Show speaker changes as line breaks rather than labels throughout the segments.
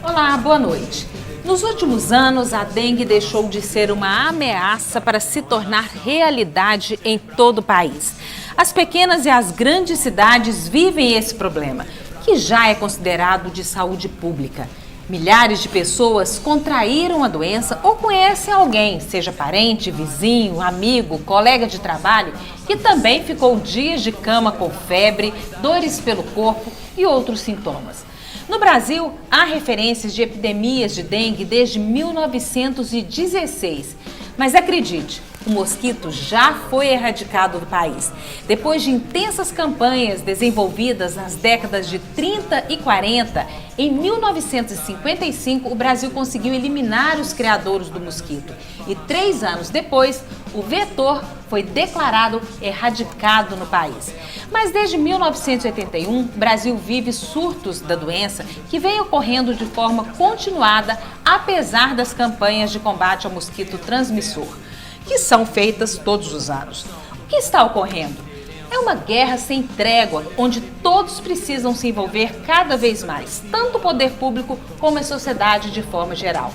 Olá, boa noite. Nos últimos anos, a dengue deixou de ser uma ameaça para se tornar realidade em todo o país. As pequenas e as grandes cidades vivem esse problema, que já é considerado de saúde pública. Milhares de pessoas contraíram a doença ou conhecem alguém, seja parente, vizinho, amigo, colega de trabalho, que também ficou dias de cama com febre, dores pelo corpo e outros sintomas. No Brasil, há referências de epidemias de dengue desde 1916. Mas acredite, o mosquito já foi erradicado do país. Depois de intensas campanhas desenvolvidas nas décadas de 30 e 40, em 1955 o Brasil conseguiu eliminar os criadores do mosquito. E 3 anos depois, o vetor foi declarado erradicado no país. Mas desde 1981, o Brasil vive surtos da doença que vem ocorrendo de forma continuada, apesar das campanhas de combate ao mosquito transmissor, que são feitas todos os anos. O que está ocorrendo? É uma guerra sem trégua, onde todos precisam se envolver cada vez mais, tanto o poder público como a sociedade de forma geral.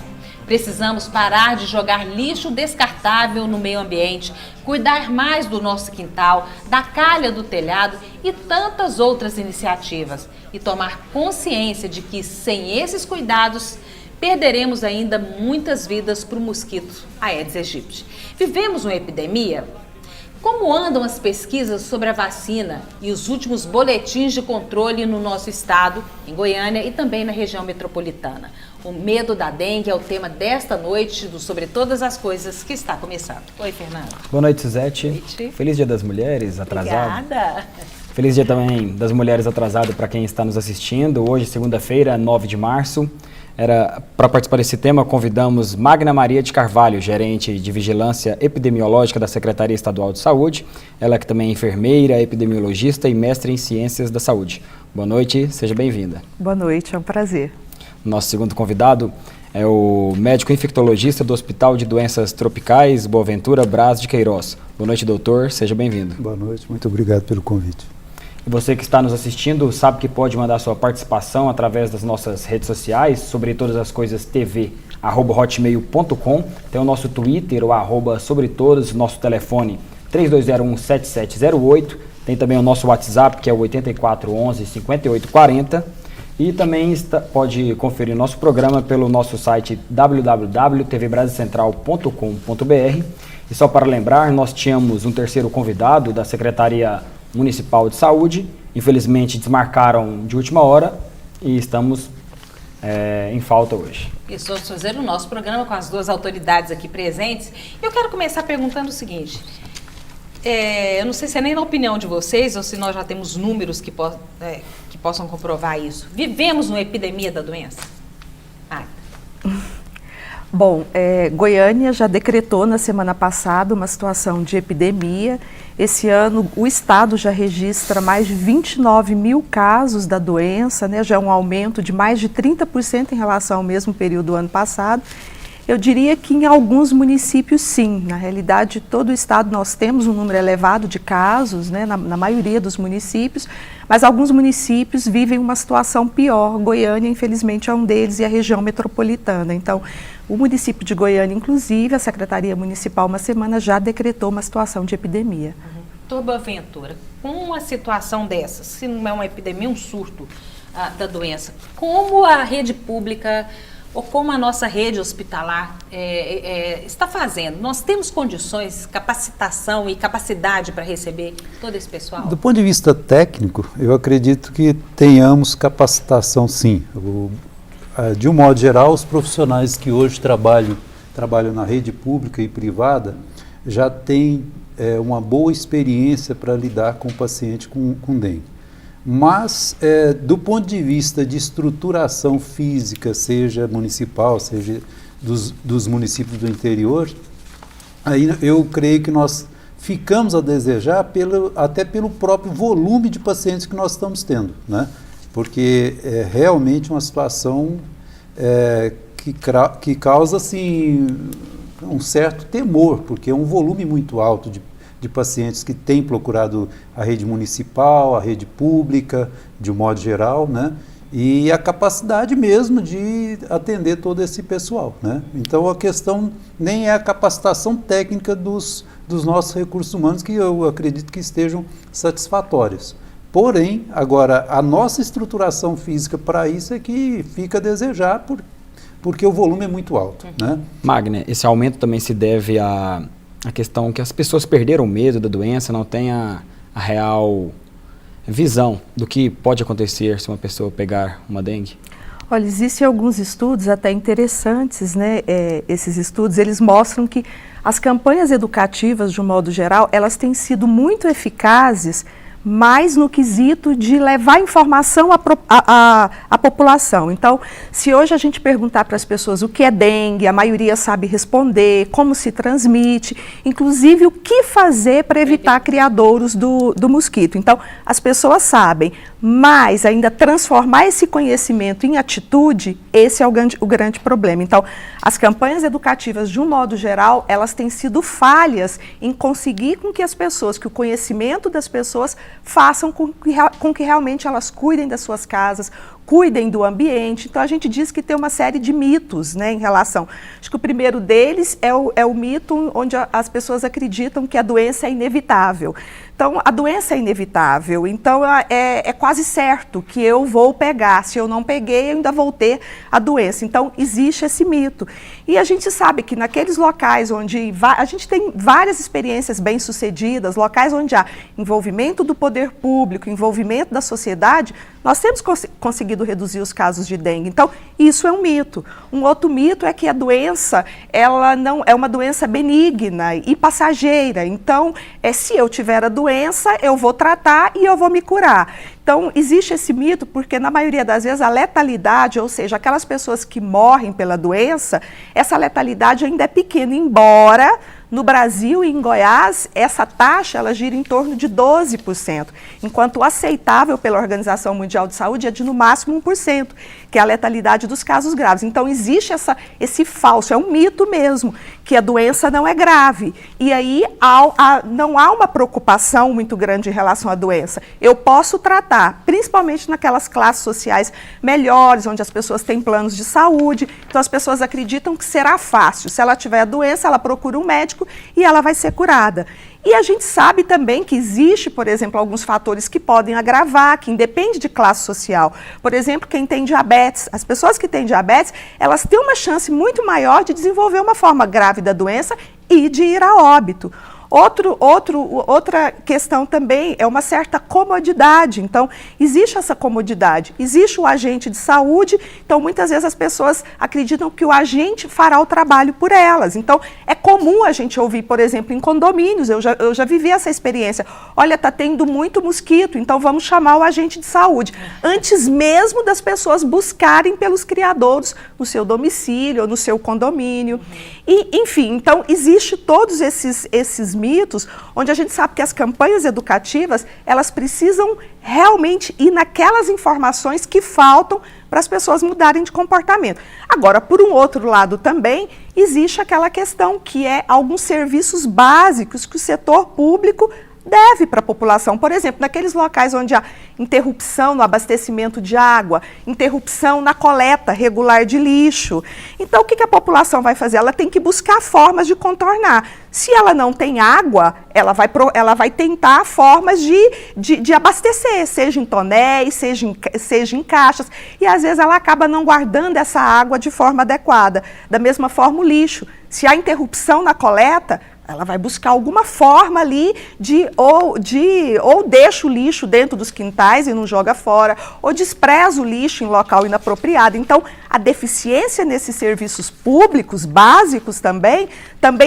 Precisamos parar de jogar lixo descartável no meio ambiente, cuidar mais do nosso quintal, da calha do telhado e tantas outras iniciativas. E tomar consciência de que, sem esses cuidados, perderemos ainda muitas vidas para o mosquito Aedes aegypti. Vivemos uma epidemia? Como andam as pesquisas sobre a vacina e os últimos boletins de controle no nosso estado, em Goiânia e também na região metropolitana? O medo da dengue é o tema desta noite do Sobre Todas as Coisas que está começando. Oi, Fernando.
Boa noite, Suzete.
Boa noite.
Feliz Dia das Mulheres, atrasado.
Obrigada.
Feliz Dia também das Mulheres, atrasado, para quem está nos assistindo. Hoje, segunda-feira, 9 de março. Para participar desse tema, convidamos Magna Maria de Carvalho, gerente de Vigilância Epidemiológica da Secretaria Estadual de Saúde. Ela que também é enfermeira, epidemiologista e mestre em Ciências da Saúde. Boa noite, seja bem-vinda.
Boa noite, é um prazer.
Nosso segundo convidado é o médico infectologista do Hospital de Doenças Tropicais, Boaventura Braz de Queiroz. Boa noite, doutor, seja bem-vindo.
Boa noite, muito obrigado pelo convite.
E você que está nos assistindo sabe que pode mandar sua participação através das nossas redes sociais, sobre todas as coisas TV, @hotmail.com, tem o nosso Twitter, o @sobretodas, nosso telefone 3201-7708, tem também o nosso WhatsApp, que é o 8411-5840, e também pode conferir nosso programa pelo nosso site www.tvbrasilcentral.com.br. E só para lembrar, nós tínhamos um terceiro convidado da Secretaria Municipal de Saúde, infelizmente desmarcaram de última hora e estamos em falta hoje.
Isso, vamos fazer o nosso programa com as duas autoridades aqui presentes. Eu quero começar perguntando o seguinte, eu não sei se é nem na opinião de vocês ou se nós já temos números que possam comprovar isso. Vivemos uma epidemia da doença?
Bom, Goiânia já decretou na semana passada uma situação de epidemia. Esse ano o estado já registra mais de 29 mil casos da doença, né? Já é um aumento de mais de 30% em relação ao mesmo período do ano passado. Eu diria que em alguns municípios sim, na realidade todo o estado nós temos um número elevado de casos, né, na maioria dos municípios, mas alguns municípios vivem uma situação pior. Goiânia, infelizmente, é um deles e a região metropolitana. Então, o município de Goiânia, inclusive, a Secretaria Municipal, uma semana já decretou uma situação de epidemia.
Doutor Boaventura, com uma situação dessa, se não é uma epidemia, um surto da doença, como a rede pública ou como a nossa rede hospitalar está fazendo? Nós temos condições, capacitação e capacidade para receber todo esse pessoal?
Do ponto de vista técnico, eu acredito que tenhamos capacitação sim. De um modo geral, os profissionais que hoje trabalham na rede pública e privada já têm uma boa experiência para lidar com o paciente com dengue. Mas, do ponto de vista de estruturação física, seja municipal, seja dos municípios do interior, aí eu creio que nós ficamos a desejar até pelo próprio volume de pacientes que nós estamos tendo, né? Porque é realmente uma situação que causa assim, um certo temor, porque é um volume muito alto de pacientes que têm procurado a rede municipal, a rede pública, de um modo geral, né? e a capacidade mesmo de atender todo esse pessoal, né? Então a questão nem é a capacitação técnica dos nossos recursos humanos, que eu acredito que estejam satisfatórios. Porém, agora, a nossa estruturação física para isso é que fica a desejar, porque o volume é muito alto, né?
Magna, esse aumento também se deve à questão que as pessoas perderam o medo da doença, não têm a real visão do que pode acontecer se uma pessoa pegar uma dengue?
Olha, existem alguns estudos até interessantes, né? Esses estudos, eles mostram que as campanhas educativas, de um modo geral, elas têm sido muito eficazes, mais no quesito de levar informação à população. Então, se hoje a gente perguntar para as pessoas o que é dengue, a maioria sabe responder, como se transmite, inclusive o que fazer para evitar criadouros do mosquito. Então, as pessoas sabem, mas ainda transformar esse conhecimento em atitude, esse é o grande problema. Então, as campanhas educativas, de um modo geral, elas têm sido falhas em conseguir com que as pessoas, que o conhecimento das pessoas façam com que realmente elas cuidem das suas casas, cuidem do ambiente. Então a gente diz que tem uma série de mitos, né, em relação. Acho que o primeiro deles é o mito onde as pessoas acreditam que a doença é inevitável. Então a doença é inevitável, então é quase certo que eu vou pegar. Se eu não peguei, eu ainda vou ter a doença. Então existe esse mito. E a gente sabe que naqueles locais onde a gente tem várias experiências bem-sucedidas, locais onde há envolvimento do poder público, envolvimento da sociedade, nós temos conseguido reduzir os casos de dengue. Então, isso é um mito. Um outro mito é que a doença, ela não é uma doença benigna e passageira. Então, se eu tiver a doença, eu vou tratar e eu vou me curar. Então, existe esse mito porque, na maioria das vezes, a letalidade, ou seja, aquelas pessoas que morrem pela doença, essa letalidade ainda é pequena, embora no Brasil e em Goiás, essa taxa ela gira em torno de 12%, enquanto o aceitável pela Organização Mundial de Saúde é de no máximo 1%, que é a letalidade dos casos graves. Então existe esse falso, é um mito mesmo, que a doença não é grave. E aí não há uma preocupação muito grande em relação à doença. Eu posso tratar, principalmente naquelas classes sociais melhores, onde as pessoas têm planos de saúde, então as pessoas acreditam que será fácil. Se ela tiver a doença, ela procura um médico e ela vai ser curada. E a gente sabe também que existe, por exemplo, alguns fatores que podem agravar, que independe de classe social. Por exemplo, quem tem diabetes. As pessoas que têm diabetes, elas têm uma chance muito maior de desenvolver uma forma grave da doença e de ir a óbito. Outra questão também é uma certa comodidade. Então, existe essa comodidade, existe o agente de saúde, então muitas vezes as pessoas acreditam que o agente fará o trabalho por elas. Então, é comum a gente ouvir, por exemplo, em condomínios, eu já vivi essa experiência, olha, está tendo muito mosquito, então vamos chamar o agente de saúde, antes mesmo das pessoas buscarem pelos criadouros no seu domicílio ou no seu condomínio. E, enfim, então, existe todos esses mitos, onde a gente sabe que as campanhas educativas, elas precisam realmente ir naquelas informações que faltam para as pessoas mudarem de comportamento. Agora, por um outro lado também, existe aquela questão que é alguns serviços básicos que o setor público deve para a população. Por exemplo, naqueles locais onde há interrupção no abastecimento de água, interrupção na coleta regular de lixo. Então, o que a população vai fazer? Ela tem que buscar formas de contornar. Se ela não tem água, ela vai tentar formas de abastecer, seja em tonéis, seja em caixas, e às vezes ela acaba não guardando essa água de forma adequada. Da mesma forma, o lixo. Se há interrupção na coleta, ela vai buscar alguma forma ali ou deixa o lixo dentro dos quintais e não joga fora, ou despreza o lixo em local inapropriado. Então, a deficiência nesses serviços públicos básicos também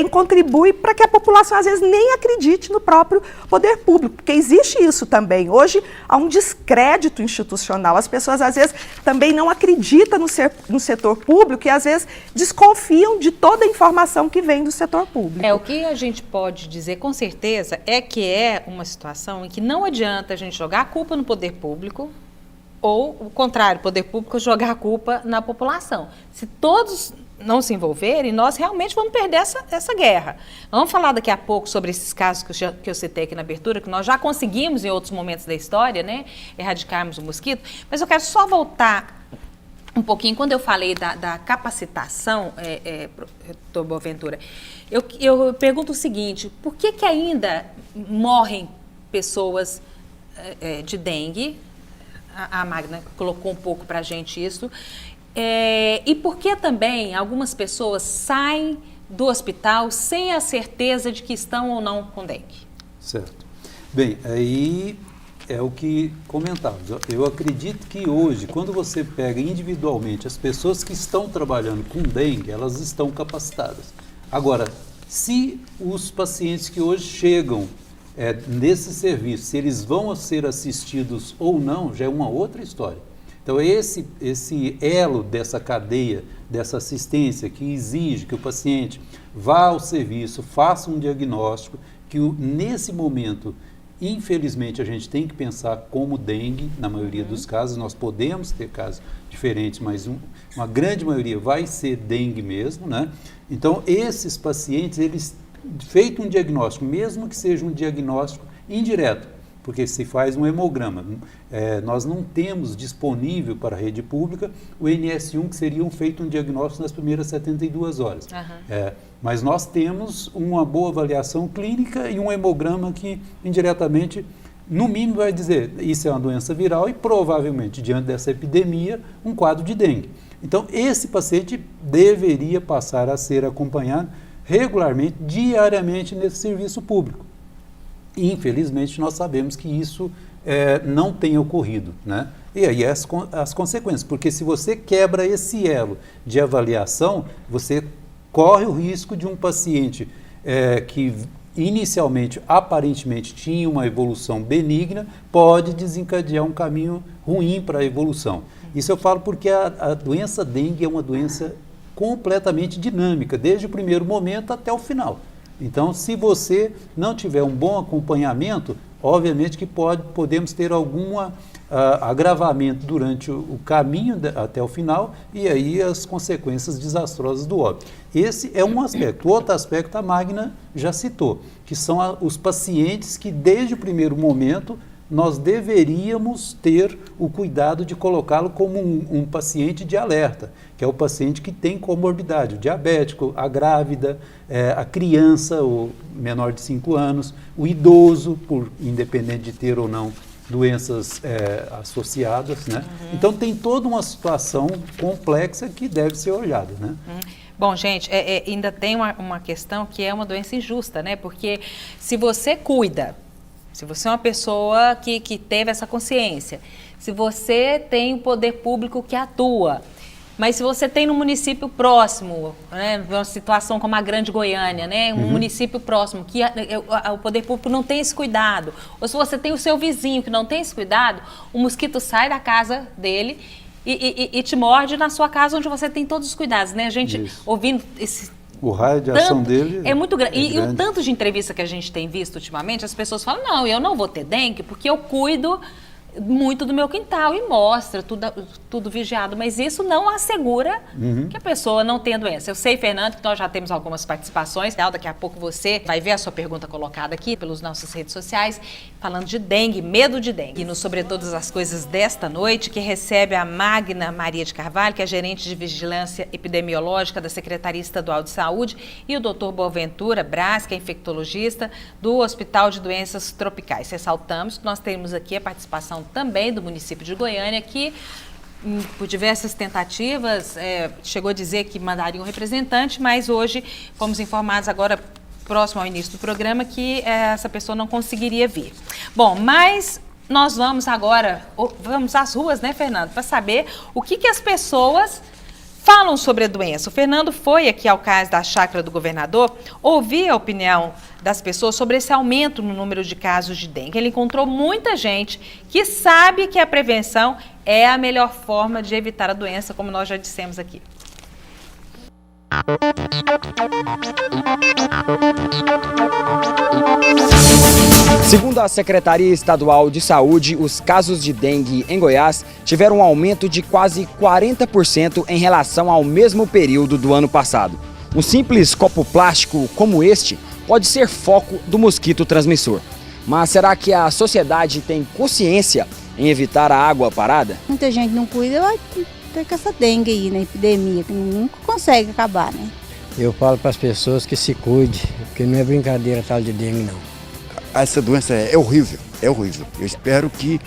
contribui para que a população, às vezes, nem acredite no próprio poder público, porque existe isso também. Hoje, há um descrédito institucional. As pessoas, às vezes, também não acreditam no setor público e, às vezes, desconfiam de toda a informação que vem do setor público.
O que a gente pode dizer com certeza é que é uma situação em que não adianta a gente jogar a culpa no poder público ou, o contrário, o poder público jogar a culpa na população. Se todos não se envolverem, nós realmente vamos perder essa guerra. Vamos falar daqui a pouco sobre esses casos que eu citei aqui na abertura, que nós já conseguimos em outros momentos da história, né, erradicarmos o mosquito, mas eu quero só voltar um pouquinho, quando eu falei da capacitação, doutor Boaventura, eu pergunto o seguinte, por que ainda morrem pessoas de dengue? A Magna colocou um pouco para a gente isso. E por que também algumas pessoas saem do hospital sem a certeza de que estão ou não com dengue?
Certo. Bem, aí é o que comentávamos. Eu acredito que hoje, quando você pega individualmente as pessoas que estão trabalhando com dengue, elas estão capacitadas. Agora, se os pacientes que hoje chegam nesse serviço, se eles vão ser assistidos ou não, já é uma outra história. Então, esse elo dessa cadeia, dessa assistência que exige que o paciente vá ao serviço, faça um diagnóstico, que nesse momento, infelizmente, a gente tem que pensar como dengue, na maioria dos casos, nós podemos ter casos diferentes, mas uma grande maioria vai ser dengue mesmo, né? Então, esses pacientes, eles, feito um diagnóstico, mesmo que seja um diagnóstico indireto, porque se faz um hemograma, nós não temos disponível para a rede pública o NS1, que seria feito um diagnóstico nas primeiras 72 horas. Uhum. Mas nós temos uma boa avaliação clínica e um hemograma que, indiretamente, no mínimo vai dizer isso é uma doença viral e provavelmente, diante dessa epidemia, um quadro de dengue. Então, esse paciente deveria passar a ser acompanhado regularmente, diariamente, nesse serviço público. E, infelizmente, nós sabemos que isso não tem ocorrido, né? E aí as consequências, porque se você quebra esse elo de avaliação, você corre o risco de um paciente que inicialmente, aparentemente, tinha uma evolução benigna, pode desencadear um caminho ruim para a evolução. Isso eu falo porque a doença dengue é uma doença completamente dinâmica, desde o primeiro momento até o final. Então, se você não tiver um bom acompanhamento, obviamente que podemos ter algum agravamento durante o caminho até o final e aí as consequências desastrosas do óbito. Esse é um aspecto. O outro aspecto a Magna já citou, que são os pacientes que desde o primeiro momento nós deveríamos ter o cuidado de colocá-lo como um paciente de alerta, que é o paciente que tem comorbidade, o diabético, a grávida, a criança, o menor de 5 anos, o idoso, independente de ter ou não doenças associadas, né? Uhum. Então tem toda uma situação complexa que deve ser olhada, né?
Uhum. Bom, gente, ainda tem uma questão que é uma doença injusta, né? Porque se você cuida, se você é uma pessoa que teve essa consciência, se você tem o poder público que atua, mas se você tem no município próximo, né, uma situação como a Grande Goiânia, né, um município próximo, que o poder público não tem esse cuidado, ou se você tem o seu vizinho que não tem esse cuidado, o mosquito sai da casa dele e te morde na sua casa onde você tem todos os cuidados, né? A gente ouvindo esse...
O raio de ação dele
é muito grande. E o tanto de entrevista que a gente tem visto ultimamente, as pessoas falam, não, eu não vou ter dengue porque eu cuido muito do meu quintal e mostra tudo vigiado, mas isso não assegura que a pessoa não tenha doença. Eu sei, Fernando, que nós já temos algumas participações, daqui a pouco você vai ver a sua pergunta colocada aqui pelas nossas redes sociais, falando de dengue, medo de dengue. E no Sobre Todas as Coisas desta noite, que recebe a Magna Maria de Carvalho, que é gerente de vigilância epidemiológica da Secretaria Estadual de Saúde, e o Dr. Boaventura Braz, que é infectologista do Hospital de Doenças Tropicais. Ressaltamos que nós temos aqui a participação também do município de Goiânia, que por diversas tentativas chegou a dizer que mandaria um representante, mas hoje fomos informados agora, próximo ao início do programa, que essa pessoa não conseguiria vir. Bom, mas nós vamos agora, vamos às ruas, né, Fernando, para saber o que as pessoas falam sobre a doença. O Fernando foi aqui ao CAIS da Chácara do Governador, ouvir a opinião das pessoas sobre esse aumento no número de casos de dengue. Ele encontrou muita gente que sabe que a prevenção é a melhor forma de evitar a doença, como nós já dissemos aqui.
Segundo a Secretaria Estadual de Saúde, os casos de dengue em Goiás tiveram um aumento de quase 40% em relação ao mesmo período do ano passado. Um simples copo plástico como este pode ser foco do mosquito transmissor. Mas será que a sociedade tem consciência em evitar a água parada?
Muita gente não cuida, vai ter com essa dengue aí, né? Epidemia, que nunca consegue acabar, né?
Eu falo para as pessoas que se cuide, porque não é brincadeira tal de dengue, não.
Essa doença é horrível, é horrível. Eu espero que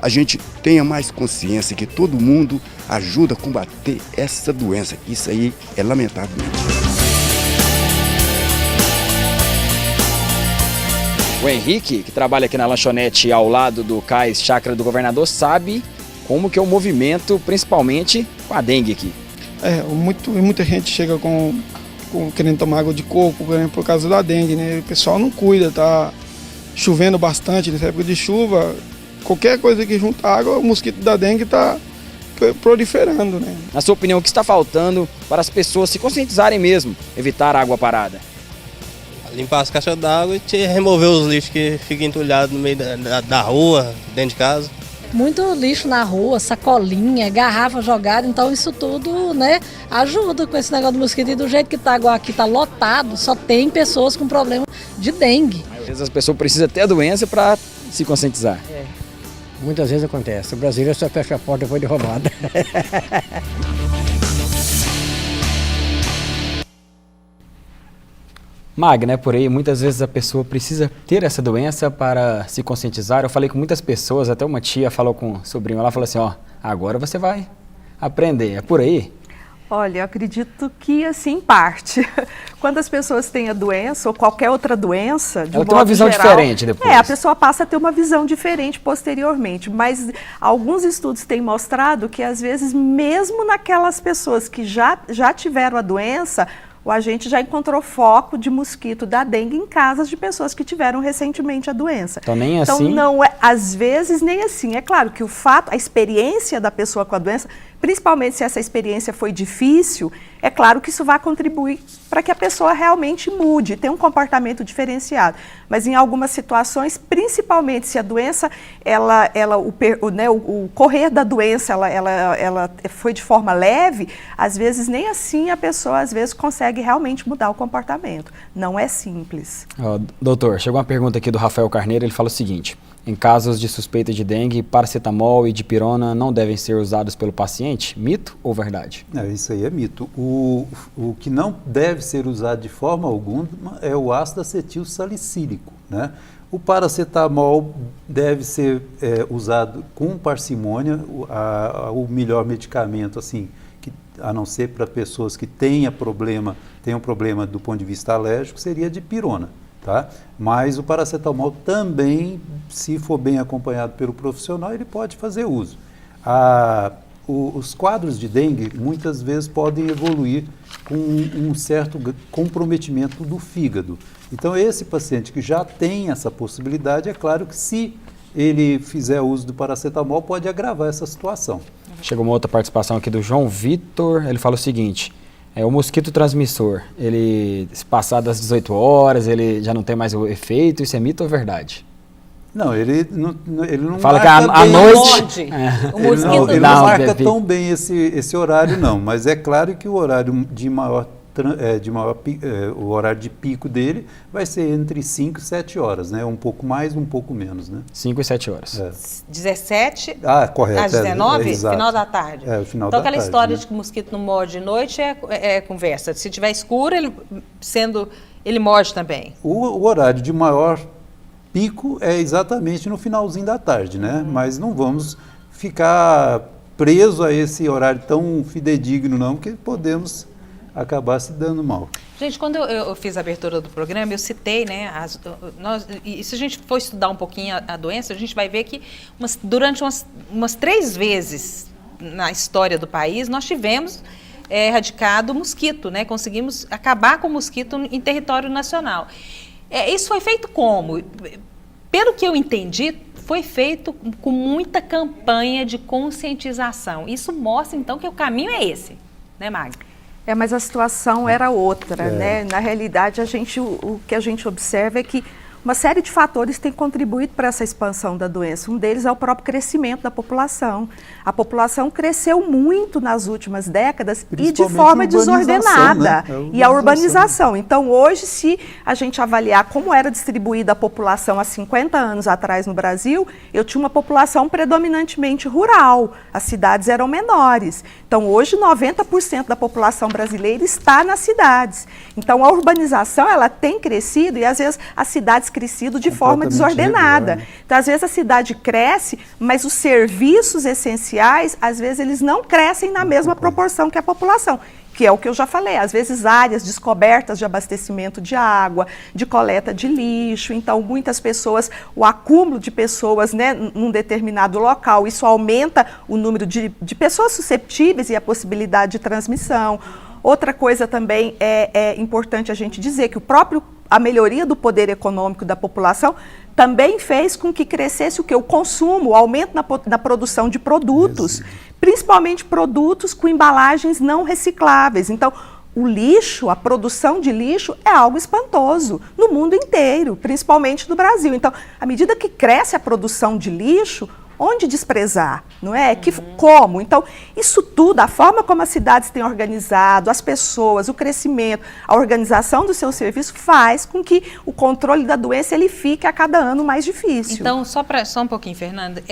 a gente tenha mais consciência, que todo mundo ajuda a combater essa doença. Isso aí é lamentável.
O Henrique, que trabalha aqui na lanchonete ao lado do cais Chácara do Governador, sabe como que é o movimento, principalmente com a dengue aqui.
Muita gente chega querendo tomar água de coco, por causa da dengue, né? O pessoal não cuida, tá chovendo bastante nessa época de chuva. Qualquer coisa que junta água, o mosquito da dengue está proliferando, né?
Na sua opinião, o que está faltando para as pessoas se conscientizarem mesmo, evitar a água parada?
Limpar as caixas d'água e remover os lixos que ficam entulhados no meio da rua, dentro de casa.
Muito lixo na rua, sacolinha, garrafa jogada, então isso tudo, né, ajuda com esse negócio do mosquito. E do jeito que tá agora aqui, tá lotado, só tem pessoas com problema de dengue.
Às vezes as pessoas precisam ter a doença para se conscientizar.
Muitas vezes acontece. O brasileiro só fecha a porta depois de roubada.
Magna, por aí, muitas vezes a pessoa precisa ter essa doença para se conscientizar. Eu falei com muitas pessoas, até uma tia falou com o sobrinho, ela falou assim, ó, agora você vai aprender, é por aí?
Olha, eu acredito que assim, em parte. Quando as pessoas têm a doença ou qualquer outra doença, de
ela
modo
tem uma visão
geral,
diferente depois.
a pessoa passa a ter uma visão diferente posteriormente. Mas alguns estudos têm mostrado que, às vezes, mesmo naquelas pessoas que já tiveram a doença, o agente já encontrou foco de mosquito da dengue em casas de pessoas que tiveram recentemente a doença.
Então, nem assim?
Então, não é, às vezes, nem assim. É claro que o fato, a experiência da pessoa com a doença, principalmente se essa experiência foi difícil, é claro que isso vai contribuir para que a pessoa realmente mude, tenha um comportamento diferenciado. Mas em algumas situações, principalmente se a doença, o correr da doença, ela foi de forma leve, às vezes nem assim a pessoa às vezes consegue realmente mudar o comportamento. Não é simples.
Doutor, chegou uma pergunta aqui do Rafael Carneiro, ele fala o seguinte: em casos de suspeita de dengue, paracetamol e dipirona não devem ser usados pelo paciente? Mito ou verdade?
Isso aí é mito. O que não deve ser usado de forma alguma é o ácido acetil salicílico, né? O paracetamol deve ser usado com parcimônia. O melhor medicamento, assim, a não ser para pessoas que tenham problema do ponto de vista alérgico, seria a dipirona. Tá? Mas o paracetamol também, se for bem acompanhado pelo profissional, ele pode fazer uso. Os quadros de dengue muitas vezes podem evoluir com um certo comprometimento do fígado. Então, esse paciente que já tem essa possibilidade, é claro que se ele fizer uso do paracetamol, pode agravar essa situação.
Chegou uma outra participação aqui do João Vitor, ele fala o seguinte: o mosquito transmissor, ele, se passar das 18 horas, ele já não tem mais o efeito, isso é mito ou verdade?
Não, ele não
fala que
marca
à
bem,
noite...
Ele não marca tão bem esse horário, não. Mas é claro que o horário o horário de pico dele vai ser entre 5 e 7 horas, né? Um pouco mais, um pouco menos, né?
5 e 7 horas.
17
correto,
às 19,
exato.
Final da tarde.
O final
então,
da
aquela
tarde,
história
né?
de que o mosquito não morde de noite é conversa. Se tiver escuro, ele morde também.
O horário de maior pico é exatamente no finalzinho da tarde, né? Mas não vamos ficar preso a esse horário tão fidedigno, não, porque podemos acabar se dando mal.
Gente, quando eu fiz a abertura do programa, eu citei, né, e se a gente for estudar um pouquinho a doença, a gente vai ver que durante umas 3 vezes na história do país, nós tivemos erradicado o mosquito, né? Conseguimos acabar com o mosquito em território nacional. Isso foi feito como? Pelo que eu entendi, foi feito com muita campanha de conscientização. Isso mostra, então, que o caminho é esse, né, Magda?
Mas a situação era outra, né? Na realidade, o que a gente observa é que uma série de fatores têm contribuído para essa expansão da doença. Um deles é o próprio crescimento da população. A população cresceu muito nas últimas décadas e de forma desordenada.
Né?
E a urbanização. Então, hoje, se a gente avaliar como era distribuída a população há 50 anos atrás no Brasil, eu tinha uma população predominantemente rural. As cidades eram menores. Então, hoje, 90% da população brasileira está nas cidades. Então, a urbanização, ela tem crescido e, às vezes, as cidades crescido de forma desordenada.
Regular.
Então, às vezes, a cidade cresce, mas os serviços essenciais, às vezes, eles não crescem na mesma proporção que a população. Que é o que eu já falei, às vezes áreas descobertas de abastecimento de água, de coleta de lixo, então muitas pessoas, o acúmulo de pessoas, né, num determinado local, isso aumenta o número de pessoas susceptíveis e a possibilidade de transmissão. Outra coisa também é importante a gente dizer que a melhoria do poder econômico da população também fez com que crescesse o consumo, o aumento na produção de produtos, principalmente produtos com embalagens não recicláveis. Então, o lixo, a produção de lixo é algo espantoso no mundo inteiro, principalmente no Brasil. Então, à medida que cresce a produção de lixo, onde desprezar, não é? Como? Então, isso tudo, a forma como as cidades têm organizado, as pessoas, o crescimento, a organização do seu serviço faz com que o controle da doença ele fique a cada ano mais difícil.
Então, só um pouquinho, Fernanda,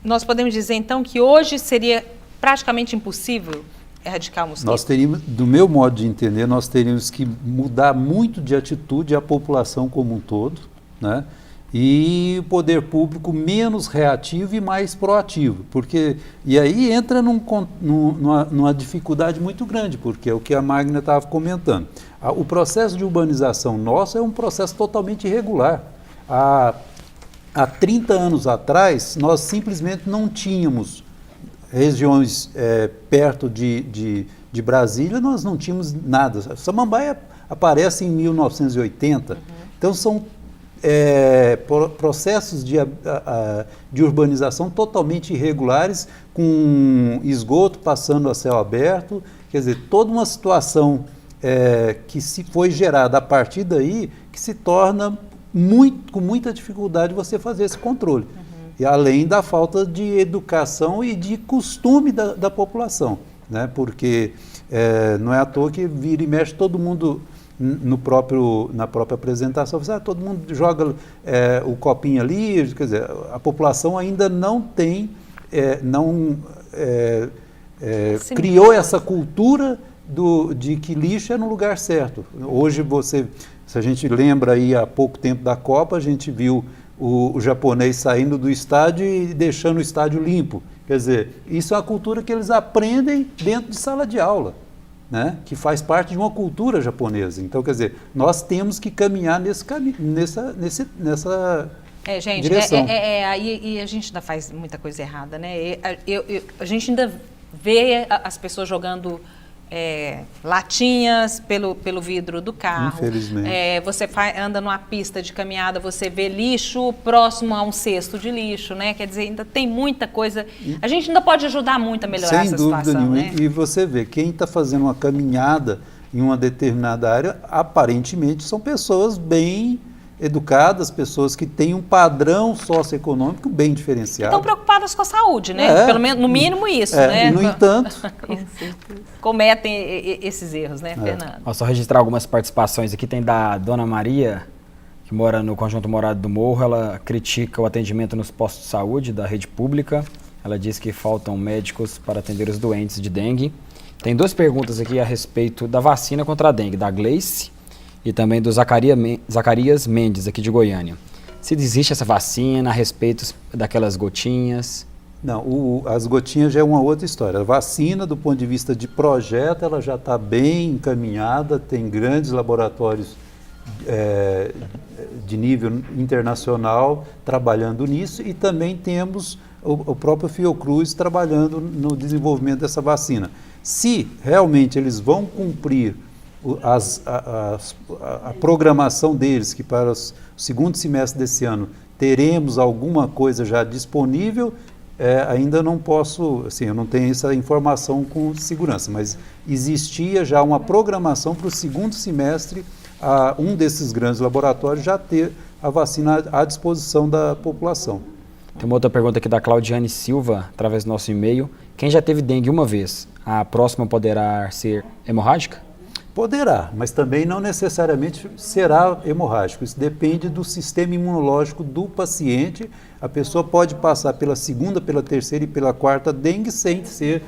nós podemos dizer então que hoje seria praticamente impossível erradicar o mosquito?
Nós teríamos, do meu modo de entender, nós teríamos que mudar muito de atitude a população como um todo, né? E o poder público menos reativo e mais proativo, e aí entra numa dificuldade muito grande, porque é o que a Magna estava comentando. O processo de urbanização nosso é um processo totalmente irregular. Há 30 anos atrás, nós simplesmente não tínhamos regiões perto de Brasília, nós não tínhamos nada. Samambaia aparece em 1980, então são processos de urbanização totalmente irregulares, com esgoto passando a céu aberto, quer dizer, toda uma situação que se foi gerada a partir daí, que se torna com muita dificuldade você fazer esse controle. E além da falta de educação e de costume da população, né? Porque não é à toa que vira e mexe todo mundo na própria apresentação, todo mundo joga o copinho ali, quer dizer, a população ainda não tem, criou essa cultura de que lixo é no lugar certo. Hoje se a gente lembra aí há pouco tempo da Copa, a gente viu o japonês saindo do estádio e deixando o estádio limpo. Quer dizer, isso é uma cultura que eles aprendem dentro de sala de aula, né? Que faz parte de uma cultura japonesa. Então, quer dizer, nós temos que caminhar nessa
gente,
direção.
E a gente ainda faz muita coisa errada, né? A gente ainda vê as pessoas jogando latinhas pelo vidro do carro.
Infelizmente.
Você anda numa pista de caminhada, você vê lixo próximo a um cesto de lixo, né? Quer dizer, ainda tem muita coisa. A gente ainda pode ajudar muito a melhorar essa situação. Sem dúvida nenhuma.
Né? E você vê, quem está fazendo uma caminhada em uma determinada área, aparentemente são pessoas bem educadas, pessoas que têm um padrão socioeconômico bem diferenciado.
Estão preocupadas com a saúde, né? Pelo menos, no mínimo isso, né?
E no entanto,
cometem esses erros, né, Fernando?
Só registrar algumas participações aqui, tem da Dona Maria, que mora no Conjunto Morado do Morro. Ela critica o atendimento nos postos de saúde da rede pública. Ela diz que faltam médicos para atender os doentes de dengue. Tem duas perguntas aqui a respeito da vacina contra a dengue, da Gleice e também do Zacarias Mendes, aqui de Goiânia. Se existe essa vacina, a respeito daquelas gotinhas?
Não, as gotinhas já é uma outra história. A vacina, do ponto de vista de projeto, ela já está bem encaminhada, tem grandes laboratórios de nível internacional trabalhando nisso, e também temos o próprio Fiocruz trabalhando no desenvolvimento dessa vacina. Se realmente eles vão cumprir a programação deles, que para o segundo semestre desse ano teremos alguma coisa já disponível, ainda não posso, assim, eu não tenho essa informação com segurança, mas existia já uma programação para o segundo semestre, um desses grandes laboratórios já ter a vacina à disposição da população.
Tem uma outra pergunta aqui da Claudiane Silva, através do nosso e-mail. Quem já teve dengue uma vez, a próxima poderá ser hemorrágica?
Poderá, mas também não necessariamente será hemorrágico. Isso depende do sistema imunológico do paciente. A pessoa pode passar pela segunda, pela terceira e pela quarta dengue sem ser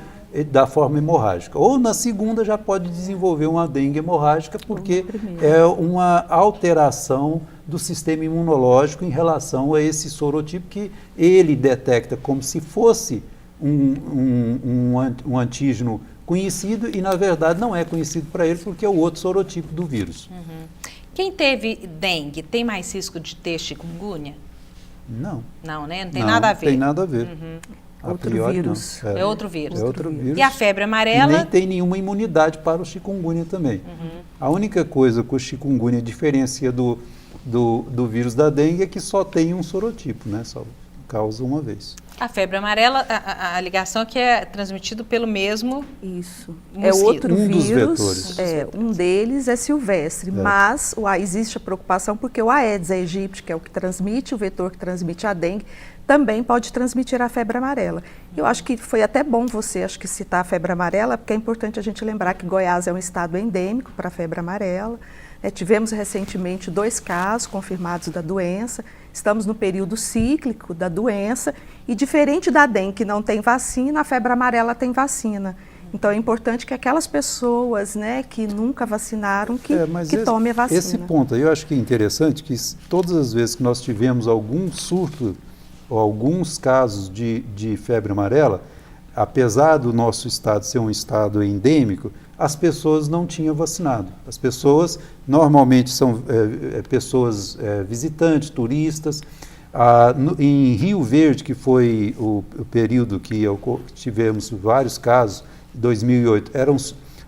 da forma hemorrágica. Ou na segunda já pode desenvolver uma dengue hemorrágica, porque é uma alteração do sistema imunológico em relação a esse sorotipo que ele detecta como se fosse um antígeno conhecido e, na verdade, não é conhecido para ele porque é o outro sorotipo do vírus.
Quem teve dengue tem mais risco de ter chikungunya?
Não.
Não, né? Não tem nada a ver.
Tem nada a ver.
Outro vírus.
É outro vírus.
É outro vírus.
E a febre amarela?
E nem tem nenhuma imunidade para o chikungunya também. A única coisa que o chikungunya diferencia do vírus da dengue é que só tem um sorotipo, né? Só causa uma vez.
A febre amarela, a ligação é que é transmitido pelo mesmo
Isso.
mosquito.
É outro
dos
vírus.
vetores.
Um deles é silvestre, mas existe a preocupação porque o Aedes aegypti, que é o que transmite, o vetor que transmite a dengue, também pode transmitir a febre amarela. Eu acho que foi até bom você, citar a febre amarela, porque é importante a gente lembrar que Goiás é um estado endêmico para a febre amarela. Tivemos recentemente 2 casos confirmados da doença, estamos no período cíclico da doença e diferente da dengue que não tem vacina, a febre amarela tem vacina. Então é importante que aquelas pessoas, né, que nunca vacinaram, que tomem a vacina.
Esse ponto aí eu acho que é interessante, que todas as vezes que nós tivemos algum surto ou alguns casos de febre amarela, apesar do nosso estado ser um estado endêmico, as pessoas não tinham vacinado. As pessoas normalmente são pessoas visitantes, turistas. Em Rio Verde, que foi o período que tivemos vários casos, em 2008,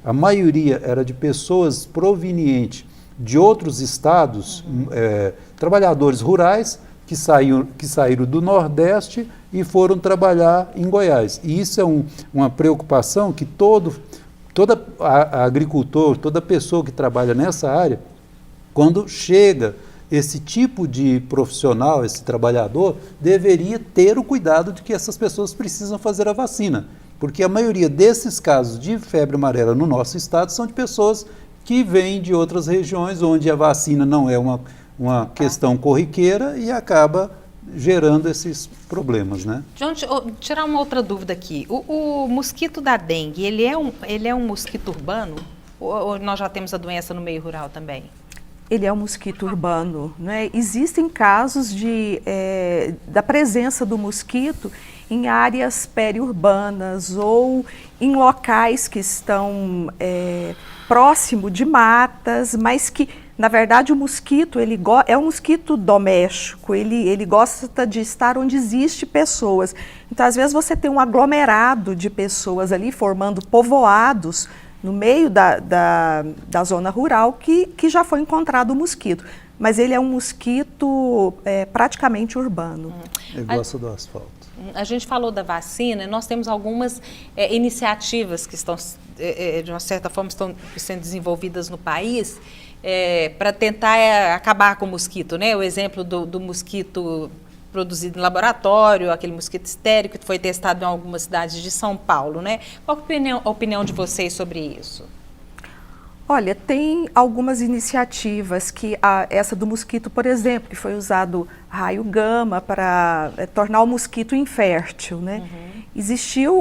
a maioria era de pessoas provenientes de outros estados, trabalhadores rurais, que saíram do Nordeste e foram trabalhar em Goiás. E isso é uma preocupação que todo agricultor, toda pessoa que trabalha nessa área, quando chega esse tipo de profissional, esse trabalhador, deveria ter o cuidado de que essas pessoas precisam fazer a vacina. Porque a maioria desses casos de febre amarela no nosso estado são de pessoas que vêm de outras regiões onde a vacina não é uma questão corriqueira e acaba gerando esses problemas, né?
John, tirar uma outra dúvida aqui. O mosquito da dengue, ele é um mosquito urbano? Ou nós já temos a doença no meio rural também?
Ele é um mosquito urbano, né? Existem casos da presença do mosquito em áreas periurbanas ou em locais que estão próximo de matas, mas que, na verdade, o mosquito é um mosquito doméstico, ele gosta de estar onde existe pessoas. Então, às vezes, você tem um aglomerado de pessoas ali formando povoados no meio da zona rural que já foi encontrado o mosquito. Mas ele é um mosquito praticamente urbano.
Ele gosta do asfalto.
A gente falou da vacina, nós temos algumas iniciativas que estão, de uma certa forma, estão sendo desenvolvidas no país para tentar acabar com o mosquito, né? O exemplo do mosquito produzido em laboratório, aquele mosquito estérico que foi testado em algumas cidades de São Paulo, né? Qual é a opinião de vocês sobre isso?
Olha, tem algumas iniciativas essa do mosquito, por exemplo, que foi usado raio gama para tornar o mosquito infértil, né?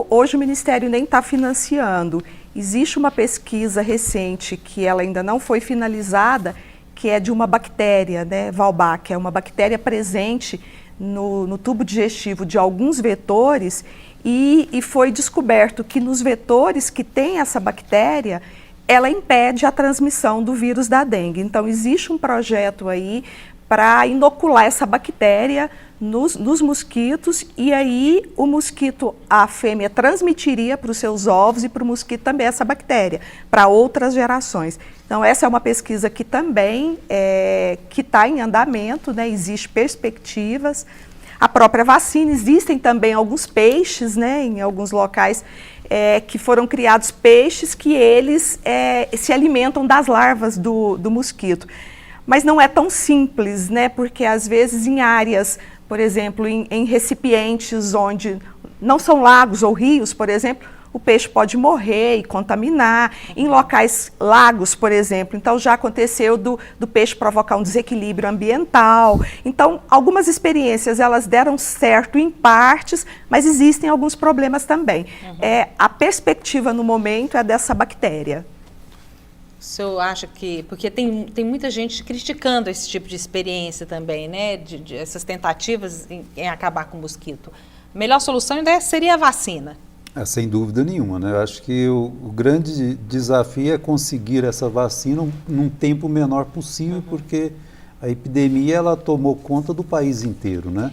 Hoje o Ministério nem está financiando. Existe uma pesquisa recente que ela ainda não foi finalizada, que é de uma bactéria, né, Valbach, que é uma bactéria presente no tubo digestivo de alguns vetores e foi descoberto que nos vetores que tem essa bactéria, ela impede a transmissão do vírus da dengue. Então, existe um projeto aí para inocular essa bactéria nos mosquitos e aí o mosquito, a fêmea, transmitiria para os seus ovos e para o mosquito também essa bactéria, para outras gerações. Então, essa é uma pesquisa que também está em andamento, né? Existem perspectivas. A própria vacina, existem também alguns peixes, né, em alguns locais, que foram criados peixes que eles se alimentam das larvas do mosquito. mas não é tão simples, né? Porque às vezes em áreas, por exemplo, em recipientes onde não são lagos ou rios, por exemplo, o peixe pode morrer e contaminar. Em locais, lagos, por exemplo, então já aconteceu do peixe provocar um desequilíbrio ambiental. Então, algumas experiências, elas deram certo em partes, mas existem alguns problemas também. A perspectiva no momento é dessa bactéria.
O senhor acha que... Porque tem muita gente criticando esse tipo de experiência também, né? De essas tentativas em acabar com o mosquito. A melhor solução ainda seria a vacina.
Sem dúvida nenhuma, né? Eu acho que o grande desafio é conseguir essa vacina num tempo menor possível, porque a epidemia ela tomou conta do país inteiro, né?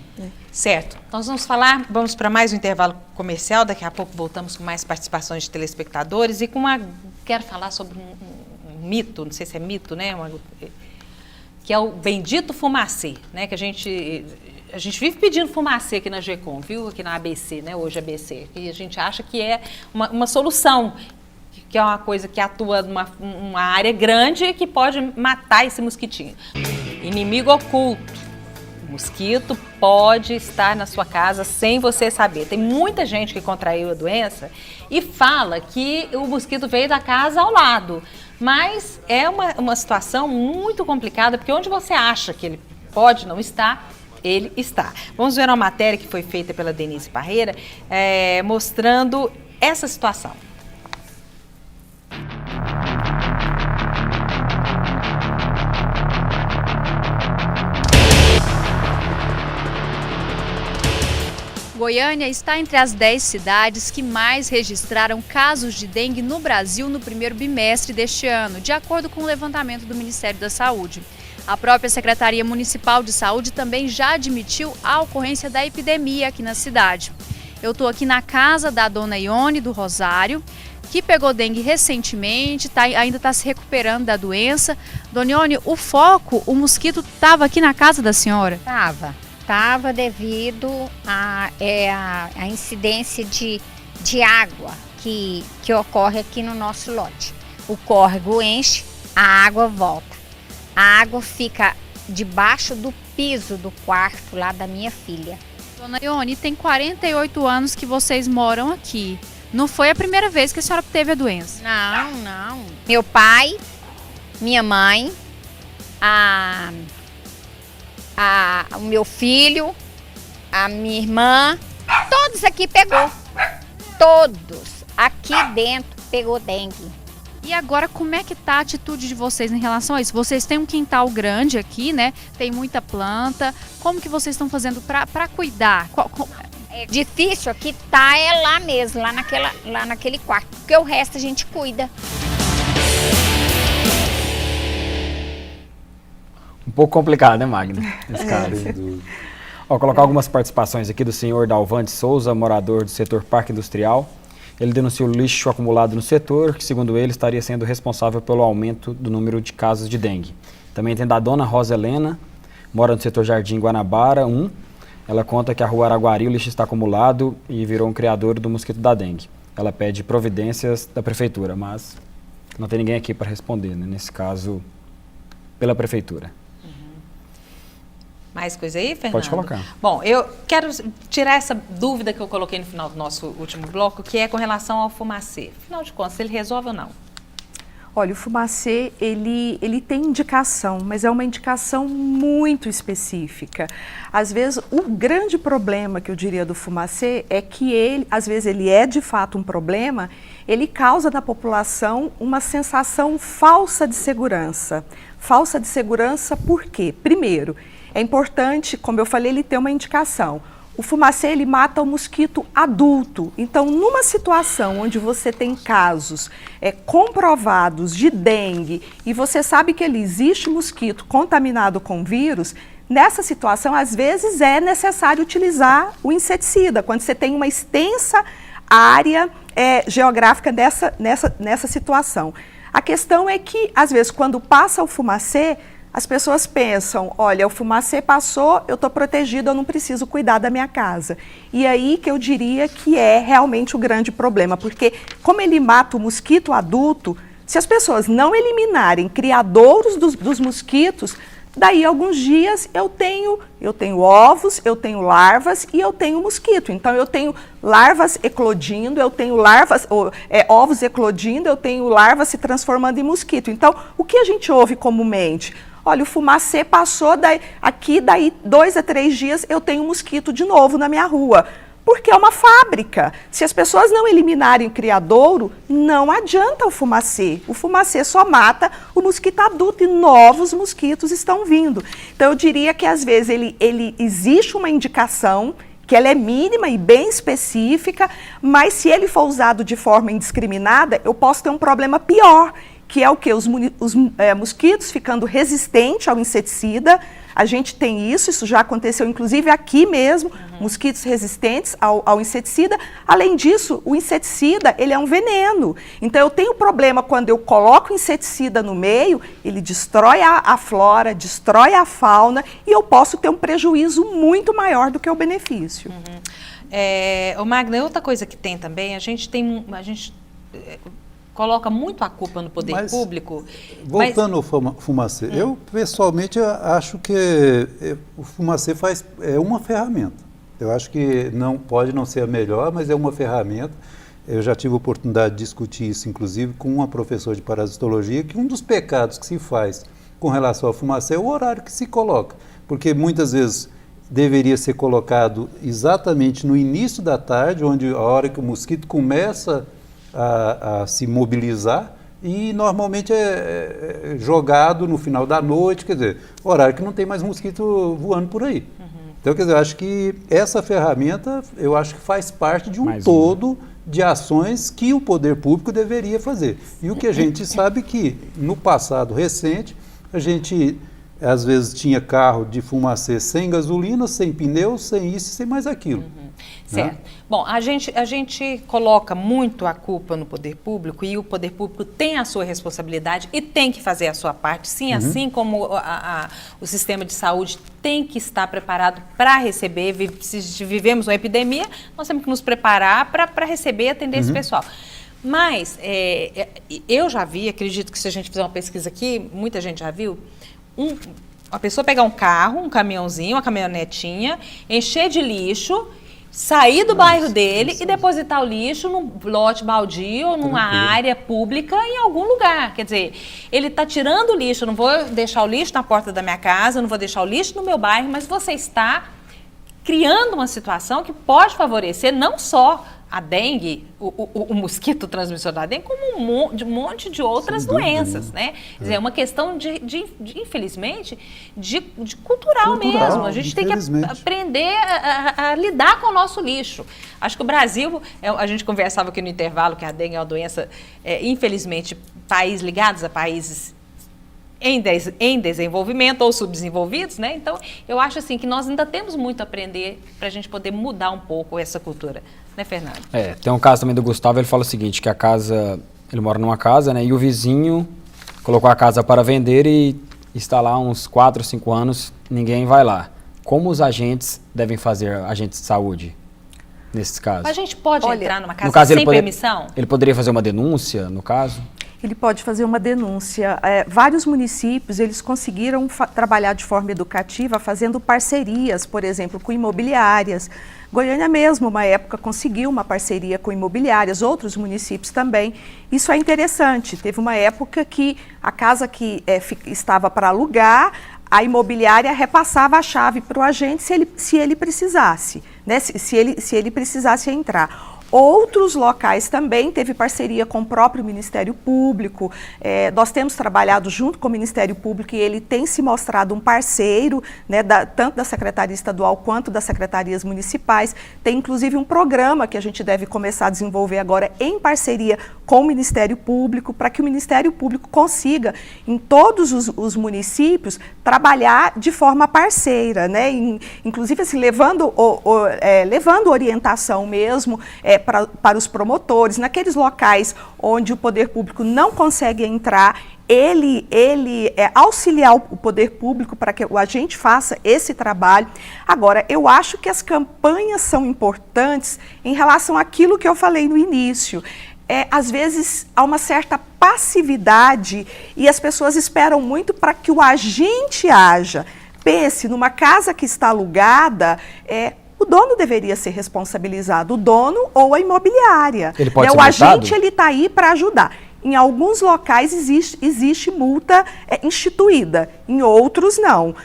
Certo. Nós vamos para mais um intervalo comercial, daqui a pouco voltamos com mais participações de telespectadores e quero falar sobre um mito, não sei se é mito, né? Que é o bendito fumacê, né? Que a gente vive pedindo fumacê aqui na GECOM, viu? Aqui na ABC, né? Hoje ABC. E a gente acha que é uma solução, que é uma coisa que atua numa área grande e que pode matar esse mosquitinho. Inimigo oculto. O mosquito pode estar na sua casa sem você saber. Tem muita gente que contraiu a doença e fala que o mosquito veio da casa ao lado. Mas é uma situação muito complicada, porque onde você acha que ele pode não estar, ele está. Vamos ver uma matéria que foi feita pela Denise Parreira, mostrando essa situação.
Goiânia está entre as 10 cidades que mais registraram casos de dengue no Brasil no primeiro bimestre deste ano, de acordo com o levantamento do Ministério da Saúde. A própria Secretaria Municipal de Saúde também já admitiu a ocorrência da epidemia aqui na cidade. Eu estou aqui na casa da dona Ione do Rosário, que pegou dengue recentemente, ainda está se recuperando da doença. Dona Ione, o mosquito estava aqui na casa da senhora?
Estava devido à incidência de água que ocorre aqui no nosso lote. O córrego enche, a água volta. A água fica debaixo do piso do quarto lá da minha filha.
Dona Ione, tem 48 anos que vocês moram aqui. Não foi a primeira vez que a senhora teve a doença?
Não. Meu pai, minha mãe, o meu filho, a minha irmã, todos aqui pegou. Todos aqui dentro pegou dengue.
E agora, como é que tá a atitude de vocês em relação a isso? Vocês têm um quintal grande aqui, né? Tem muita planta. Como que vocês estão fazendo para cuidar?
É difícil aqui tá, lá mesmo, lá naquele quarto, porque o resto a gente cuida.
Um pouco complicado, né, Magno? Esse caso. Vou colocar algumas participações aqui do senhor Dalvante Souza, morador do setor Parque Industrial. Ele denunciou o lixo acumulado no setor, que segundo ele estaria sendo responsável pelo aumento do número de casos de dengue. Também tem da dona Rosa Helena, mora no setor Jardim Guanabara 1. Ela conta que a rua Araguari o lixo está acumulado e virou um criador do mosquito da dengue. Ela pede providências da prefeitura, mas não tem ninguém aqui para responder, né? Nesse caso, pela prefeitura.
Mais coisa aí, Fernando?
Pode colocar.
Bom, eu quero tirar essa dúvida que eu coloquei no final do nosso último bloco, que é com relação ao fumacê. Afinal de contas, ele resolve ou não?
Olha, o fumacê, ele tem indicação, mas é uma indicação muito específica. Às vezes, o grande problema que eu diria do fumacê é que às vezes ele é de fato um problema, ele causa na população uma sensação falsa de segurança. Falsa de segurança por quê? Primeiro, é importante, como eu falei, ele ter uma indicação. O fumacê, ele mata o mosquito adulto. Então, numa situação onde você tem casos comprovados de dengue e você sabe que ele existe mosquito contaminado com vírus, nessa situação, às vezes, é necessário utilizar o inseticida, quando você tem uma extensa área geográfica nessa situação. A questão é que, às vezes, quando passa o fumacê, as pessoas pensam, olha, o fumacê passou, eu estou protegida, eu não preciso cuidar da minha casa. E aí que eu diria que é realmente o grande problema, porque como ele mata o mosquito adulto, Se as pessoas não eliminarem criadouros dos mosquitos, daí a alguns dias eu tenho ovos, eu tenho larvas e eu tenho mosquito. Então eu tenho larvas eclodindo, eu tenho ovos eclodindo, eu tenho larvas se transformando em mosquito. Então o que a gente ouve comumente? Olha, o fumacê passou, daí 2 a 3 dias eu tenho um mosquito de novo na minha rua. Porque é uma fábrica. Se as pessoas não eliminarem o criadouro, não adianta o fumacê. O fumacê só mata o mosquito adulto e novos mosquitos estão vindo. Então eu diria que às vezes ele existe uma indicação que ela é mínima e bem específica, mas se ele for usado de forma indiscriminada, eu posso ter um problema pior, que é o quê? Os mosquitos ficando resistentes ao inseticida. A gente tem isso já aconteceu inclusive aqui mesmo, mosquitos resistentes ao inseticida. Além disso, o inseticida, ele é um veneno. Então eu tenho problema quando eu coloco inseticida no meio, ele destrói a flora, destrói a fauna e eu posso ter um prejuízo muito maior do que o benefício.
Magna, outra coisa que tem também, a gente coloca muito a culpa no poder público.
Voltando ao fumacê, eu pessoalmente acho que o fumacê é uma ferramenta. Eu acho que pode não ser a melhor, mas é uma ferramenta. Eu já tive a oportunidade de discutir isso, inclusive, com uma professora de parasitologia, que um dos pecados que se faz com relação ao fumacê é o horário que se coloca. Porque muitas vezes deveria ser colocado exatamente no início da tarde, onde a hora que o mosquito começa a se mobilizar, e normalmente é jogado no final da noite, quer dizer, horário que não tem mais mosquito voando por aí. Então, quer dizer, eu acho que essa ferramenta, eu acho que faz parte de um todo de ações que o poder público deveria fazer. E o que a gente sabe que, no passado recente, a gente às vezes tinha carro de fumacê sem gasolina, sem pneu, sem isso e sem mais aquilo.
Certo. Né? Bom, a gente coloca muito a culpa no poder público e o poder público tem a sua responsabilidade e tem que fazer a sua parte, sim, assim como o sistema de saúde tem que estar preparado para receber. Se vivemos uma epidemia, nós temos que nos preparar para receber e atender esse pessoal. Mas eu já vi, acredito que se a gente fizer uma pesquisa aqui, muita gente já viu, a pessoa pegar um carro, um caminhãozinho, uma caminhonetinha, encher de lixo, sair do bairro dele e depositar o lixo num lote baldio ou numa área pública em algum lugar. Quer dizer, ele está tirando o lixo, eu não vou deixar o lixo na porta da minha casa, eu não vou deixar o lixo no meu bairro, mas você está criando uma situação que pode favorecer não só a dengue, o mosquito transmissor da dengue, como um monte de outras doenças, né? Quer dizer, é uma questão infelizmente, de cultural mesmo. A gente tem que aprender a lidar com o nosso lixo. Acho que o Brasil, a gente conversava aqui no intervalo que a dengue é uma doença, infelizmente, ligados a países em desenvolvimento ou subdesenvolvidos, né? Então, eu acho assim que nós ainda temos muito a aprender para a gente poder mudar um pouco essa cultura, né, Fernando?
Tem um caso também do Gustavo, ele fala o seguinte, que ele mora numa casa, né, e o vizinho colocou a casa para vender e está lá uns 4 ou 5 anos, ninguém vai lá. Como os agentes devem fazer, agentes de saúde, nesses casos?
A gente pode entrar numa casa sem permissão?
Ele poderia fazer uma denúncia, no caso?
Ele pode fazer uma denúncia. Vários municípios, eles conseguiram trabalhar de forma educativa, fazendo parcerias, por exemplo, com imobiliárias. Goiânia mesmo, uma época, conseguiu uma parceria com imobiliárias, outros municípios também. Isso é interessante. Teve uma época que a casa que estava para alugar, a imobiliária repassava a chave para o agente se ele precisasse, né? Se ele precisasse entrar. Outros locais também teve parceria com o próprio Ministério Público. Nós temos trabalhado junto com o Ministério Público e ele tem se mostrado um parceiro, né, tanto da Secretaria Estadual quanto das secretarias municipais. Tem inclusive um programa que a gente deve começar a desenvolver agora em parceria com o Ministério Público, para que o Ministério Público consiga, em todos os municípios, trabalhar de forma parceira, né? Inclusive assim, levando orientação mesmo, para os promotores, naqueles locais onde o poder público não consegue entrar, ele auxiliar o poder público para que o agente faça esse trabalho. Agora, eu acho que as campanhas são importantes em relação àquilo que eu falei no início. às vezes há uma certa passividade e as pessoas esperam muito para que o agente haja. Pense, numa casa que está alugada, o dono deveria ser responsabilizado, o dono ou a imobiliária.
Ele pode ser
o
multado?
agente ele está aí para ajudar. Em alguns locais existe multa instituída, em outros não.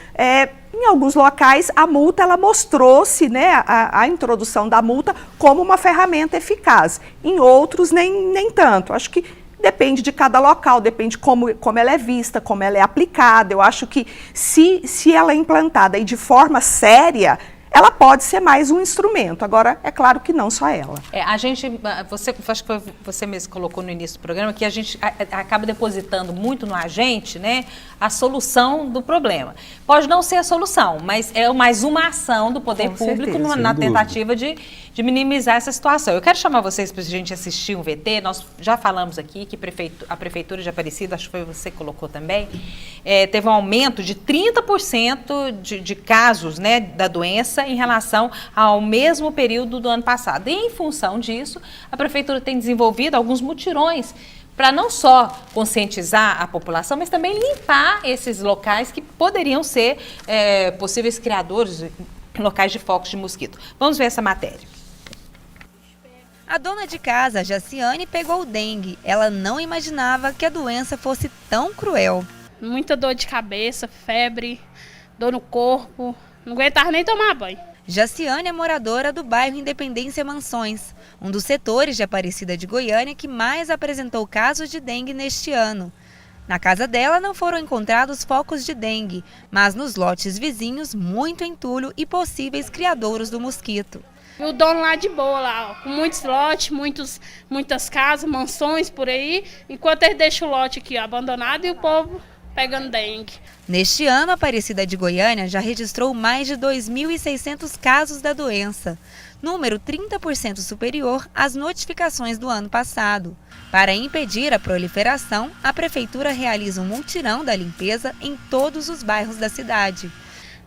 Em alguns locais a multa ela mostrou-se, né, a introdução da multa como uma ferramenta eficaz. Em outros nem tanto. Acho que depende de cada local, depende como ela é vista, como ela é aplicada. Eu acho que se ela é implantada e de forma séria, ela pode ser mais um instrumento. Agora, é claro que não só ela.
Acho que você mesmo colocou no início do programa que a gente acaba depositando muito no agente, né, a solução do problema. Pode não ser a solução, mas é mais uma ação do poder público na tentativa de minimizar essa situação. Eu quero chamar vocês para a gente assistir um VT. Nós já falamos aqui que a Prefeitura de Aparecida, acho que foi você que colocou também, teve um aumento de 30% de casos, né, da doença em relação ao mesmo período do ano passado. E, em função disso, a Prefeitura tem desenvolvido alguns mutirões para não só conscientizar a população, mas também limpar esses locais que poderiam ser possíveis criadores, locais de focos de mosquito. Vamos ver essa matéria.
A dona de casa, Jaciane, pegou dengue. Ela não imaginava que a doença fosse tão cruel.
Muita dor de cabeça, febre, dor no corpo, não aguentava nem tomar banho.
Jaciane é moradora do bairro Independência Mansões, um dos setores de Aparecida de Goiânia que mais apresentou casos de dengue neste ano. Na casa dela não foram encontrados focos de dengue, mas nos lotes vizinhos, muito entulho e possíveis criadouros do mosquito.
E o dono lá de boa, lá, ó, com muitos lotes, muitas casas, mansões por aí, enquanto ele deixa o lote aqui abandonado e o povo pegando dengue.
Neste ano, a Aparecida de Goiânia já registrou mais de 2.600 casos da doença, número 30% superior às notificações do ano passado. Para impedir a proliferação, a Prefeitura realiza um mutirão da limpeza em todos os bairros da cidade.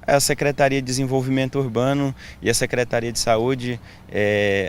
A Secretaria de Desenvolvimento Urbano e a Secretaria de Saúde,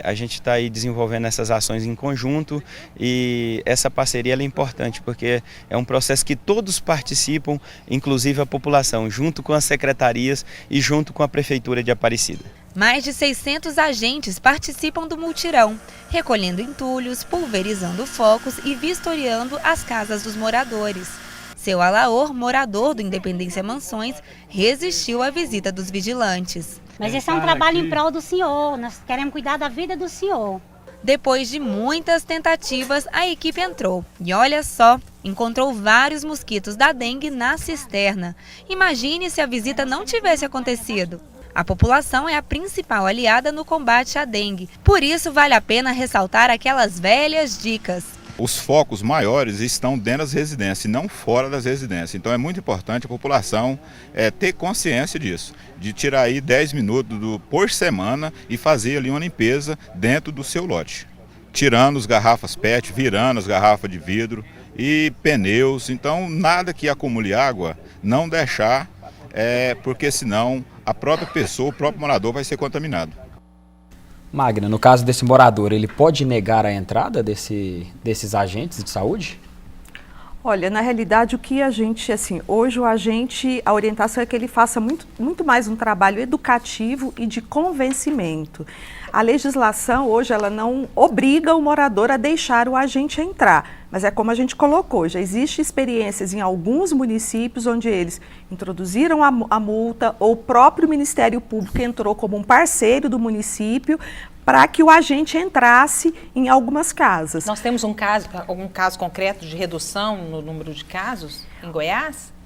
a gente está aí desenvolvendo essas ações em conjunto e essa parceria é importante porque é um processo que todos participam, inclusive a população, junto com as secretarias e junto com a Prefeitura de Aparecida.
Mais de 600 agentes participam do mutirão, recolhendo entulhos, pulverizando focos e vistoriando as casas dos moradores. Seu Alaor, morador do Independência Mansões, resistiu à visita dos vigilantes.
Mas esse é um trabalho em prol do senhor, nós queremos cuidar da vida do senhor.
Depois de muitas tentativas, a equipe entrou e olha só, encontrou vários mosquitos da dengue na cisterna. Imagine se a visita não tivesse acontecido. A população é a principal aliada no combate à dengue, por isso vale a pena ressaltar aquelas velhas dicas.
Os focos maiores estão dentro das residências e não fora das residências. Então é muito importante a população ter consciência disso, de tirar aí 10 minutos por semana e fazer ali uma limpeza dentro do seu lote. Tirando as garrafas PET, virando as garrafas de vidro e pneus. Então nada que acumule água, não deixar, porque senão a própria pessoa, o próprio morador vai ser contaminado.
Magna, no caso desse morador, ele pode negar a entrada desses agentes de saúde?
Olha, na realidade, o que a gente, hoje a orientação é que ele faça muito mais um trabalho educativo e de convencimento. A legislação hoje, ela não obriga o morador a deixar o agente entrar, mas é como a gente colocou, já existem experiências em alguns municípios onde eles introduziram a multa ou o próprio Ministério Público entrou como um parceiro do município para que o agente entrasse em algumas casas.
Nós temos algum caso concreto de redução no número de casos em Goiás?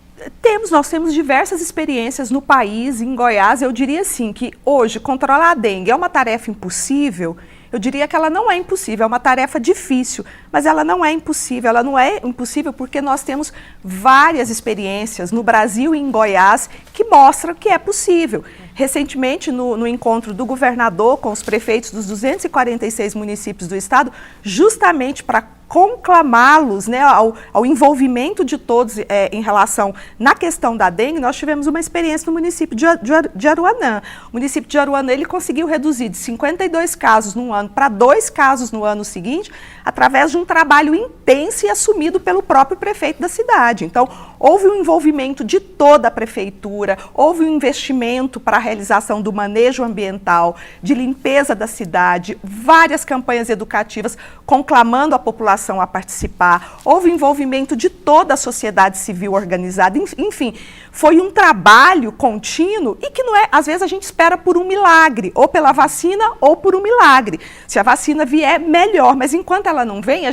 Nós temos diversas experiências no país, em Goiás. Eu diria assim que hoje controlar a dengue é uma tarefa impossível. Eu diria que ela não é impossível, é uma tarefa difícil, mas ela não é impossível. Ela não é impossível porque nós temos várias experiências no Brasil e em Goiás que mostram que é possível. Recentemente, no encontro do governador com os prefeitos dos 246 municípios do estado, justamente para conclamá-los, né, ao envolvimento de todos em relação na questão da dengue, nós tivemos uma experiência no município de Aruanã. O município de Aruanã, ele conseguiu reduzir de 52 casos no ano para 2 casos no ano seguinte, através de um trabalho intenso e assumido pelo próprio prefeito da cidade. Então, houve um envolvimento de toda a prefeitura, houve um investimento para a realização do manejo ambiental, de limpeza da cidade, várias campanhas educativas conclamando a população a participar, houve envolvimento de toda a sociedade civil organizada, enfim, foi um trabalho contínuo e que não é, às vezes a gente espera por um milagre, ou pela vacina ou por um milagre. Se a vacina vier, melhor, mas enquanto ela não vem,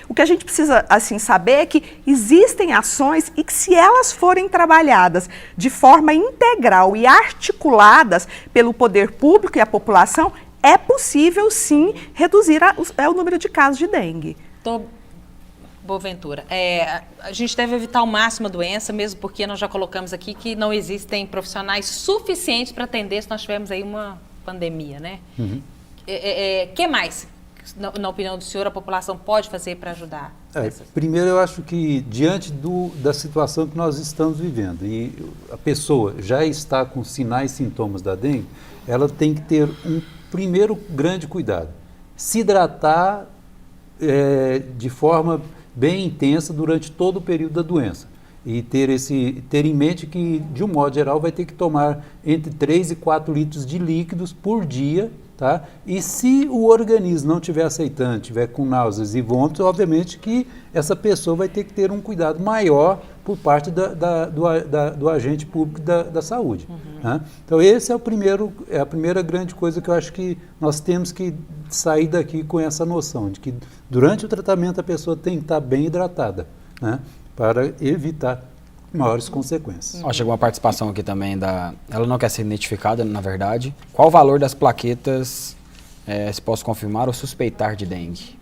o que a gente precisa assim saber é que existem ações e que se elas forem trabalhadas de forma integral e articuladas pelo poder público e a população, é possível sim reduzir o número de casos de dengue.
Boaventura, a gente deve evitar ao máximo a doença, mesmo porque nós já colocamos aqui que não existem profissionais suficientes para atender se nós tivermos aí uma pandemia, né? Uhum. Que mais, na opinião do senhor, a população pode fazer para ajudar?
Primeiro, eu acho que diante da situação que nós estamos vivendo e a pessoa já está com sinais e sintomas da dengue, ela tem que ter um primeiro grande cuidado, se hidratar de forma bem intensa durante todo o período da doença e ter em mente que, de um modo geral, vai ter que tomar entre 3 e 4 litros de líquidos por dia, tá? E se o organismo não estiver aceitando, estiver com náuseas e vômitos, obviamente que essa pessoa vai ter que ter um cuidado maior por parte do agente público da saúde. Uhum. Né? Então, esse é a primeira grande coisa que eu acho que nós temos que sair daqui com essa noção, de que durante o tratamento a pessoa tem que estar bem hidratada, né? Para evitar maiores consequências.
Chegou uma participação aqui também ela não quer ser identificada, na verdade. Qual o valor das plaquetas, se posso confirmar ou suspeitar de dengue?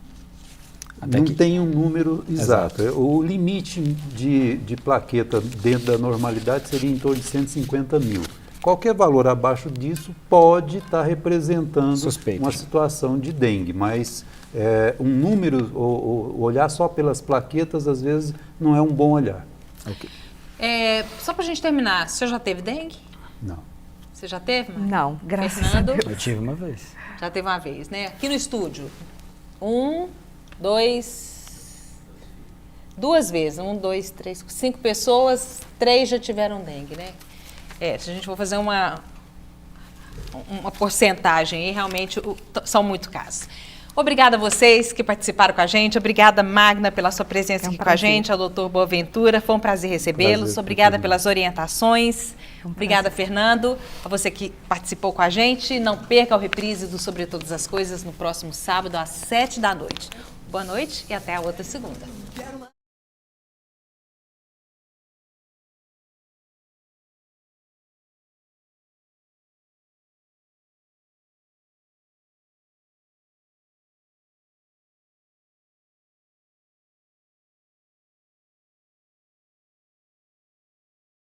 Não tem um número exato. O limite de plaqueta dentro da normalidade seria em torno de 150 mil. Qualquer valor abaixo disso pode estar representando uma situação de dengue, mas um número, ou olhar só pelas plaquetas, às vezes não é um bom olhar.
Okay.
Só para a gente terminar, o senhor já teve dengue?
Não.
Você já teve, Maria?
Não, graças
Fernando?
a Deus.
Eu tive uma vez.
Já teve uma vez, né? Aqui no estúdio, 2 vezes, 1, 2, 3, 5 pessoas, 3 já tiveram dengue, né? Se a gente for fazer uma porcentagem aí, realmente são muitos casos. Obrigada a vocês que participaram com a gente, obrigada, Magna, pela sua presença aqui com a gente, ao doutor Boaventura, foi um prazer recebê-los, obrigada pelas orientações, obrigada, Fernando, a você que participou com a gente, não perca o reprise do Sobre Todas as Coisas no próximo sábado, às 7 da noite. Boa noite e até a outra segunda.